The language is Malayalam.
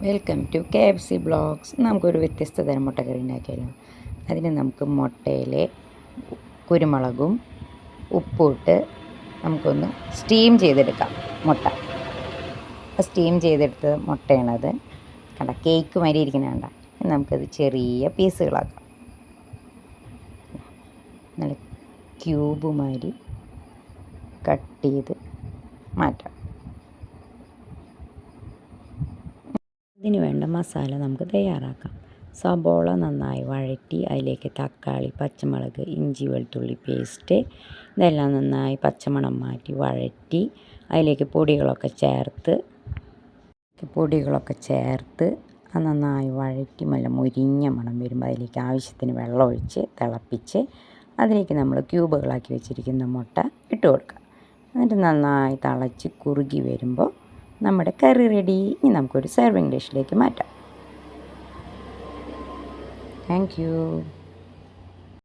Welcome to KFC blogs. നമുക്കൊരു വ്യത്യസ്ത തരം മുട്ടക്കറി ഉണ്ടാക്കിയാലോ. അതിന് നമുക്ക് മുട്ടയിൽ കുരുമുളകും ഉപ്പുമിട്ട് നമുക്കൊന്ന് സ്റ്റീം ചെയ്തെടുക്കാം. മുട്ട സ്റ്റീം ചെയ്തെടുത്ത മുട്ടയാണത്. കണ്ട കേക്ക് മാതിരി ഇരിക്കുന്ന കണ്ട. നമുക്കത് ചെറിയ പീസുകളാക്കാം. നല്ല ക്യൂബ് മാതിരി കട്ട് ചെയ്ത് മാറ്റാം. ഇതിന് വേണ്ട മസാല നമുക്ക് തയ്യാറാക്കാം. സബോള നന്നായി വഴറ്റി അതിലേക്ക് തക്കാളി, പച്ചമുളക്, ഇഞ്ചി വെളുത്തുള്ളി പേസ്റ്റ് ഇതെല്ലാം നന്നായി പച്ചമണം മാറ്റി വഴറ്റി അതിലേക്ക് പൊടികളൊക്കെ ചേർത്ത് അത് നന്നായി വഴറ്റി നല്ല മുരിഞ്ഞ മണം വരുമ്പോൾ അതിലേക്ക് ആവശ്യത്തിന് വെള്ളം ഒഴിച്ച് തിളപ്പിച്ച് അതിലേക്ക് നമ്മൾ ക്യൂബുകളാക്കി വെച്ചിരിക്കുന്ന മുട്ട ഇട്ട് കൊടുക്കുക. എന്നിട്ട് നന്നായി തിളച്ച് കുറുകി വരുമ്പോൾ നമ്മുടെ കറി റെഡി. ഇനി നമുക്കൊരു സെർവിങ് ഡിഷിലേക്ക് മാറ്റാം. Thank you.